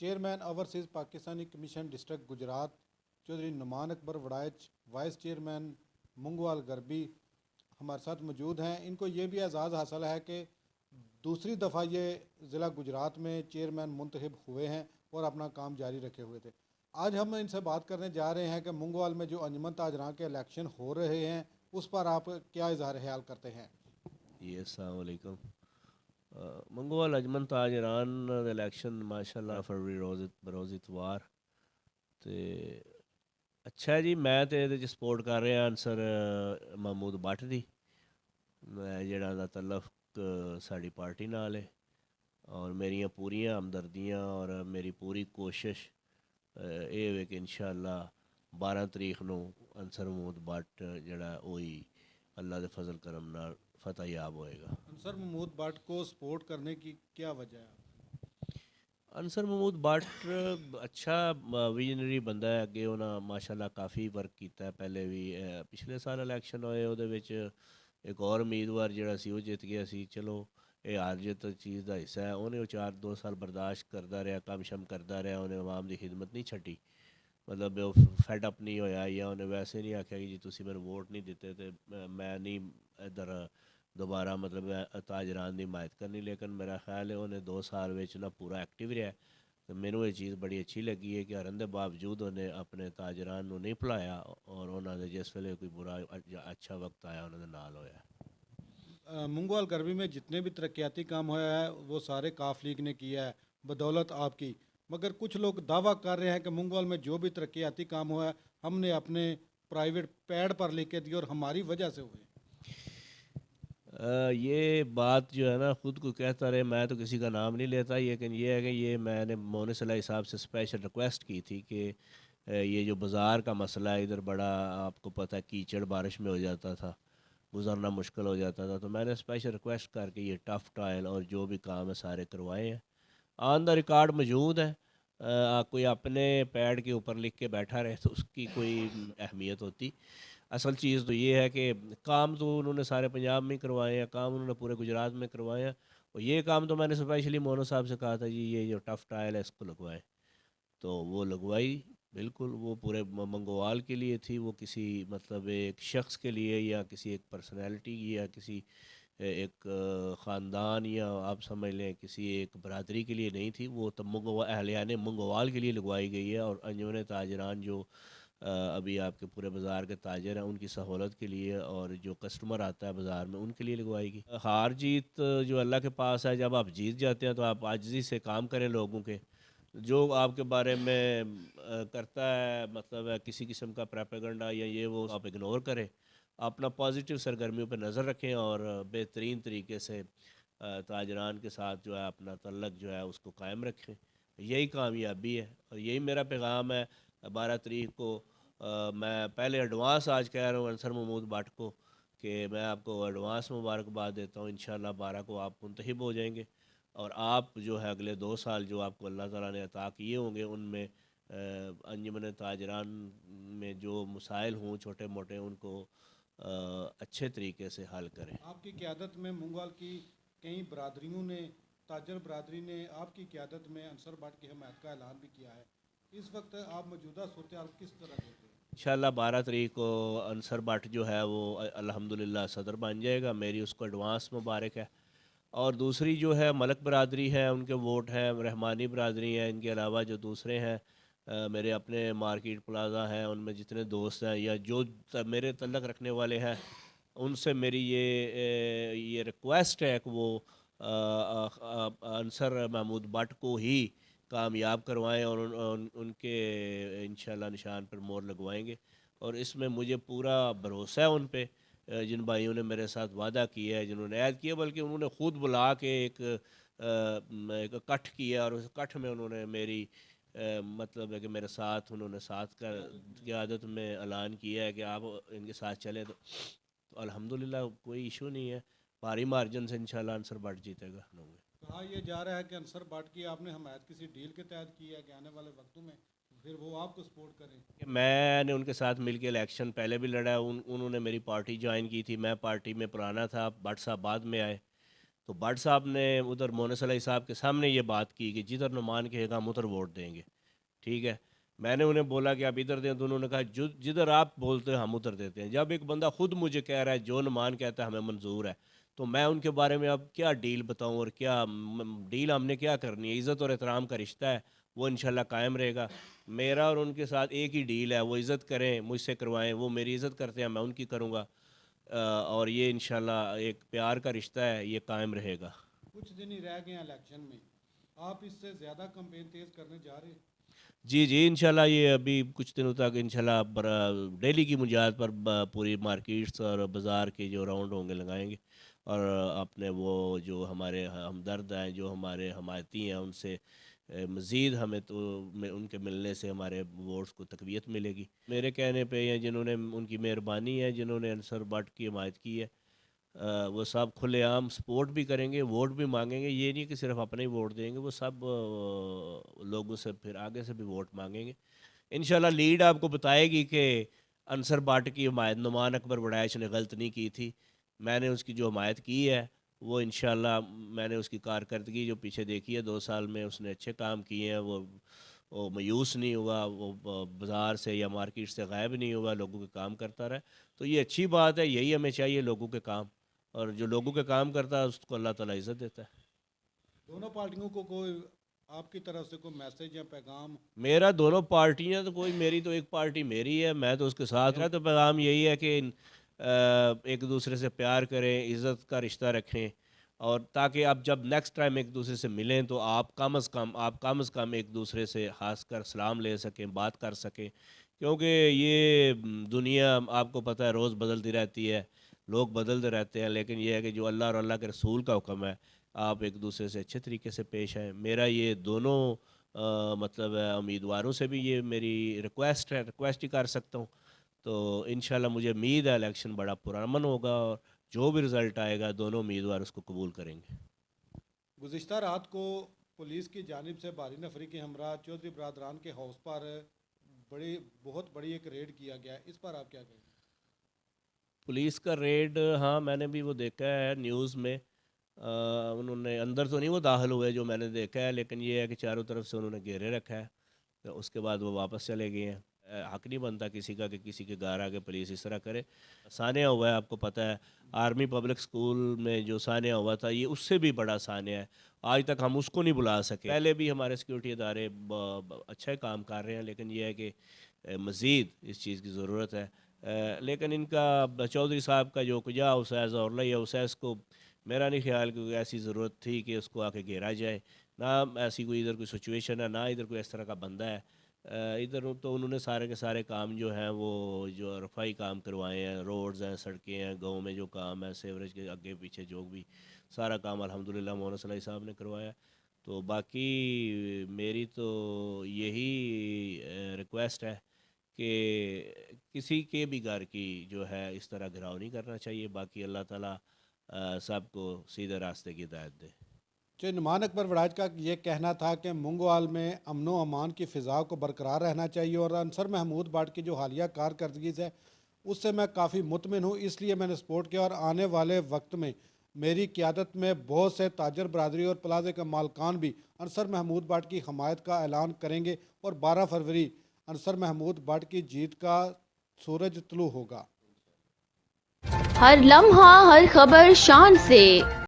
Chairman overseas Pakistani commission district Gujrat Chaudhry Nauman Akbar Warraich, vice chairman Mangowal غربی ہمارے ساتھ موجود ہیں۔ ان کو یہ بھی اعزاز حاصل ہے کہ دوسری دفعہ یہ ضلع گجرات میں چیئرمین منتخب ہوئے ہیں اور اپنا کام جاری رکھے ہوئے تھے۔ آج ہم ان سے بات کرنے جا رہے ہیں کہ منگوال میں جو انجمن تاجران کے الیکشن ہو رہے ہیں اس پر آپ کیا اظہار خیال کرتے ہیں؟ جی السلام علیکم۔ منگوال انجمن تاجران دے الیکشن ماشاءاللہ فروری بروز اتوار تے اچھا ہے جی۔ میں تے ਇਹਦੇ 'ਚ سپورٹ کر رہا انصر محمود بٹ دی جڑا دا تعلق ساڑی پارٹی نال ہے، اور میریاں پوریاں ہمدردیاں اور میری پوری کوشش یہ ہوئے کہ انشاءاللہ 12 تاریخ نو انصر محمود بٹ جڑا وہی اللہ دے فضل کرم نال فتح یاب ہوئے گا۔ انصر محمود بٹ کو سپورٹ کرنے کی کیا وجہ ہے؟ انصر محمود بٹ اچھا ویژنری بندہ ہے، اگے انہاں ماشاءاللہ کافی ورک کیتا ہے۔ پہلے بھی پچھلے سال الیکشن ہوئے وہ ایک اور امیدوار جڑا سی وہ جیت گیا سی۔ چلو یہ ہار جیت چیز کا حصہ ہے۔ انہیں 2 سال برداشت کرتا رہا، کام شم کرتا رہا، انہیں عوام کی خدمت نہیں چھٹی، مطلب وہ فیڈ اپ نہیں ہویا، یا انہیں ویسے نہیں آکھیا کہ جی تسی میرے ووٹ نہیں دیتے تو میں نہیں ادھر دوبارہ مطلب تاجران کی حمایت کرنی۔ لیکن میرا خیال ہے انہیں 2 سال نا پورا ایکٹیو رہا، تو مینوں یہ چیز بڑی اچھی لگی ہے کہ ہرن دے باوجود انہیں اپنے تاجران نو نہیں بھلایا، اور انہوں نے جس ویلے کوئی برا اچھا وقت آیا انہوں نے نال ہویا۔ منگوال غربی میں جتنے بھی ترقیاتی کام ہوا ہے وہ سارے کاف لیگ نے کیا ہے بدولت آپ کی، مگر کچھ لوگ دعویٰ کر رہے ہیں کہ منگوال میں جو بھی ترقیاتی کام ہوا ہے ہم نے اپنے پرائیویٹ پیڈ پر لکھ کے دیے اور ہماری وجہ سے ہوئے۔ یہ بات جو ہے نا خود کو کہتا رہے، میں تو کسی کا نام نہیں لیتا، لیکن یہ ہے کہ یہ میں نے مونس علیہ صاحب سے اسپیشل ریکویسٹ کی تھی کہ یہ جو بازار کا مسئلہ ہے ادھر بڑا آپ کو پتہ ہے کیچڑ بارش میں ہو جاتا تھا، گزرنا مشکل ہو جاتا تھا، تو میں نے اسپیشل ریکویسٹ کر کے یہ ٹف ٹائل اور جو بھی کام ہے سارے کروائے ہیں۔ آن دا ریکارڈ موجود ہے۔ کوئی اپنے پیڈ کے اوپر لکھ کے بیٹھا رہے تو اس کی کوئی اہمیت ہوتی۔ اصل چیز تو یہ ہے کہ کام تو انہوں نے سارے پنجاب میں کروائے ہیں، کام انہوں نے پورے گجرات میں کروائے ہیں، اور یہ کام تو میں نے اسپیشلی مونو صاحب سے کہا تھا جی یہ جو ٹف ٹائل ہے اس کو لگوائے، تو وہ لگوائی بالکل۔ وہ پورے منگوال کے لیے تھی، وہ کسی مطلب ایک شخص کے لیے یا کسی ایک پرسنالٹی یا کسی ایک خاندان یا آپ سمجھ لیں کسی ایک برادری کے لیے نہیں تھی، وہ تو اہلیان منگوال کے لیے لگوائی گئی ہے، اور انجمن تاجران جو ابھی آپ کے پورے بازار کے تاجر ہیں ان کی سہولت کے لیے، اور جو کسٹمر آتا ہے بازار میں ان کے لیے لگوائے گی۔ ہار جیت جو اللہ کے پاس ہے، جب آپ جیت جاتے ہیں تو آپ عاجزی سے کام کریں، لوگوں کے جو آپ کے بارے میں کرتا ہے مطلب کسی قسم کا پروپیگنڈا یا یہ وہ آپ اگنور کریں، اپنا پازیٹیو سرگرمیوں پہ نظر رکھیں، اور بہترین طریقے سے تاجران کے ساتھ جو ہے اپنا تعلق جو ہے اس کو قائم رکھیں، یہی کامیابی ہے، اور یہی میرا پیغام ہے۔ 12 تاریخ کو میں پہلے ایڈوانس آج کہہ رہا ہوں انصر محمود بٹ کو کہ میں آپ کو ایڈوانس مبارکباد دیتا ہوں، انشاءاللہ 12 کو آپ منتخب ہو جائیں گے، اور آپ جو ہے اگلے 2 سال جو آپ کو اللہ تعالیٰ نے عطا کیے ہوں گے ان میں انجمن تاجران میں جو مسائل ہوں چھوٹے موٹے ان کو اچھے طریقے سے حل کریں۔ آپ کی قیادت میں منگوال کی کئی برادریوں نے، تاجر برادری نے آپ کی قیادت میں انصر بٹ کی حمایت کا اعلان بھی کیا ہے، اس وقت آپ موجودہ صورتحال کس طرح دیتے ہیں؟ انشاءاللہ 12 تاریخ کو انصر بٹ جو ہے وہ الحمدللہ صدر بن جائے گا، میری اس کو ایڈوانس مبارک ہے۔ اور دوسری جو ہے ملک برادری ہے، ان کے ووٹ ہیں، رحمانی برادری ہیں، ان کے علاوہ جو دوسرے ہیں میرے اپنے مارکیٹ پلازا ہیں، ان میں جتنے دوست ہیں یا جو میرے تعلق رکھنے والے ہیں، ان سے میری یہ ریکویسٹ ہے کہ وہ انصر محمود بٹ کو ہی کامیاب کروائیں، اور ان کے انشاءاللہ نشان پر مور لگوائیں گے، اور اس میں مجھے پورا بھروسہ ہے ان پہ، جن بھائیوں نے میرے ساتھ وعدہ کیا ہے، جنہوں نے عہد کیا، بلکہ انہوں نے خود بلا کے ایک کٹھ کیا، اور اس کٹھ میں انہوں نے میری مطلب ہے کہ میرے ساتھ انہوں نے ساتھ کا قیادت میں اعلان کیا ہے کہ آپ ان کے ساتھ چلیں، تو الحمدللہ کوئی ایشو نہیں ہے، بھاری مارجن سے انشاءاللہ انصر بٹ جیتے گا۔ کہا یہ جا رہا ہے کہ انصر بٹ کی آپ نے حمایت کسی ڈیل کے تحت کی ہے کہ آنے والے وقتوں میں پھر وہ آپ کو سپورٹ کریں؟ میں نے ان کے ساتھ مل کے الیکشن پہلے بھی لڑا ہے، انہوں نے میری پارٹی جوائن کی تھی، میں پارٹی میں پرانا تھا، بٹ صاحب بعد میں آئے، تو بٹ صاحب نے ادھر مونس علیہ صاحب کے سامنے یہ بات کی کہ جدھر نعمان کہے گا ہم ادھر ووٹ دیں گے، ٹھیک ہے۔ میں نے انہیں بولا کہ آپ ادھر دیں، تو انہوں نے کہا جدھر آپ بولتے ہیں ہم ادھر دیتے ہیں۔ جب ایک بندہ خود مجھے کہہ رہا ہے جو نعمان کہتا ہے ہمیں منظور ہے، تو میں ان کے بارے میں اب کیا ڈیل بتاؤں، اور کیا ڈیل ہم نے کیا کرنی ہے؟ عزت اور احترام کا رشتہ ہے، وہ انشاءاللہ قائم رہے گا۔ میرا اور ان کے ساتھ ایک ہی ڈیل ہے، وہ عزت کریں، مجھ سے کروائیں، وہ میری عزت کرتے ہیں، میں ان کی کروں گا، اور یہ انشاءاللہ ایک پیار کا رشتہ ہے، یہ قائم رہے گا۔ کچھ دن ہی رہ گئے ہیں الیکشن میں، آپ اس سے زیادہ کمپین تیز کرنے جا رہے ہیں؟ جی جی انشاءاللہ یہ ابھی کچھ دنوں تک انشاءاللہ ڈیلی کی منجات پر پوری مارکیٹس اور بازار کے جو راؤنڈ ہوں گے لگائیں گے، اور اپنے وہ جو ہمارے ہمدرد ہیں، جو ہمارے حمایتی ہیں، ان سے مزید ہمیں تو ان کے ملنے سے ہمارے ووٹس کو تقویت ملے گی۔ میرے کہنے پہ یا جنہوں نے، ان کی مہربانی ہے جنہوں نے انصر بٹ کی حمایت کی ہے، وہ سب کھلے عام سپورٹ بھی کریں گے، ووٹ بھی مانگیں گے۔ یہ نہیں کہ صرف اپنے ہی ووٹ دیں گے، وہ سب لوگوں سے پھر آگے سے بھی ووٹ مانگیں گے۔ انشاءاللہ لیڈ آپ کو بتائے گی کہ انصر بٹ کی حمایت نعمان اکبر وڑائچ نے غلط نہیں کی تھی۔ میں نے اس کی جو حمایت کی ہے وہ انشاءاللہ میں نے اس کی کارکردگی جو پیچھے دیکھی ہے 2 سال میں، اس نے اچھے کام کیے ہیں۔ وہ مایوس نہیں ہوا، وہ بازار سے یا مارکیٹ سے غائب نہیں ہوا، لوگوں کے کام کرتا رہا۔ تو یہ اچھی بات ہے، یہی ہمیں چاہیے، لوگوں کے کام، اور جو لوگوں کے کام کرتا ہے اس کو اللہ تعالیٰ عزت دیتا ہے۔ دونوں پارٹیوں کو کوئی آپ کی طرف سے کوئی میسج یا پیغام؟ میرا دونوں پارٹیاں تو کوئی، میری تو ایک پارٹی میری ہے، میں تو اس کے ساتھ ہوں۔ تو پیغام یہی ہے کہ ایک دوسرے سے پیار کریں، عزت کا رشتہ رکھیں، اور تاکہ آپ جب نیکسٹ ٹائم ایک دوسرے سے ملیں تو آپ کم از کم ایک دوسرے سے ہنس کر سلام لے سکیں، بات کر سکیں، کیونکہ یہ دنیا آپ کو پتہ ہے روز بدلتی رہتی ہے، لوگ بدلتے رہتے ہیں، لیکن یہ ہے کہ جو اللہ اور اللہ کے رسول کا حکم ہے، آپ ایک دوسرے سے اچھے طریقے سے پیش آئیں۔ میرا یہ دونوں مطلب امیدواروں سے بھی یہ میری ریکویسٹ ہے، ریکویسٹ ہی کر سکتا ہوں۔ تو انشاءاللہ مجھے امید ہے الیکشن بڑا پرامن ہوگا، اور جو بھی رزلٹ آئے گا دونوں امیدوار اس کو قبول کریں گے۔ گزشتہ رات کو پولیس کی جانب سے بھاری نفری کے ہمراہ چودھری برادران کے ہاؤس پر بہت بڑی ایک ریڈ کیا گیا ہے، اس پر آپ کیا کہیں گے؟ پولیس کا ریڈ، ہاں میں نے بھی وہ دیکھا ہے نیوز میں، انہوں نے اندر تو نہیں وہ داخل ہوئے جو میں نے دیکھا ہے، لیکن یہ ہے کہ چاروں طرف سے انہوں نے گھیرے رکھا ہے، تو اس کے بعد وہ واپس چلے گئے ہیں۔ حق نہیں بنتا کسی کا کہ کسی کے گھر آگے پولیس اس طرح کرے۔ سانحہ ہوا ہے، آپ کو پتہ ہے آرمی پبلک سکول میں جو سانحہ ہوا تھا، یہ اس سے بھی بڑا سانحہ ہے، آج تک ہم اس کو نہیں بلا سکے۔ پہلے بھی ہمارے سیکورٹی ادارے اچھا کام کر رہے ہیں، لیکن یہ ہے کہ مزید اس چیز کی ضرورت ہے۔ لیکن ان کا چودھری صاحب کا جو کجا اسیز اور لئی اسیز کو میرا نہیں خیال کہ ایسی ضرورت تھی کہ اس کو آ کے گھیرا جائے، نہ ایسی کوئی ادھر کوئی سچویشن ہے، نہ ادھر کوئی اس طرح کا بندہ ہے۔ ادھر تو انہوں نے سارے کے سارے کام جو ہیں وہ جو رفائی کام کروائے ہیں، روڈز ہیں، سڑکیں ہیں، گاؤں میں جو کام ہے، سیوریج کے آگے پیچھے جو بھی سارا کام الحمدللہ مولانا صلاحی صاحب نے کروایا۔ تو باقی میری تو یہی ریکویسٹ ہے کہ کسی کے بھی گھر کی جو ہے اس طرح گھراؤ نہیں کرنا چاہیے۔ باقی اللہ تعالیٰ سب کو سیدھے راستے کی ہدایت دے۔ جو نعمان اکبر وڑائچ کا یہ کہنا تھا کہ منگوال میں امن و امان کی فضا کو برقرار رہنا چاہیے، اور انصر محمود بٹ کی جو حالیہ کارکردگی ہے اس سے میں کافی مطمئن ہوں، اس لیے میں نے سپورٹ کیا، اور آنے والے وقت میں میری قیادت میں بہت سے تاجر برادری اور پلازے کے مالکان بھی انصر محمود بٹ کی حمایت کا اعلان کریں گے، اور 12 فروری انصر محمود بٹ کی جیت کا سورج طلوع ہوگا۔ ہر لمحہ ہر خبر شان سے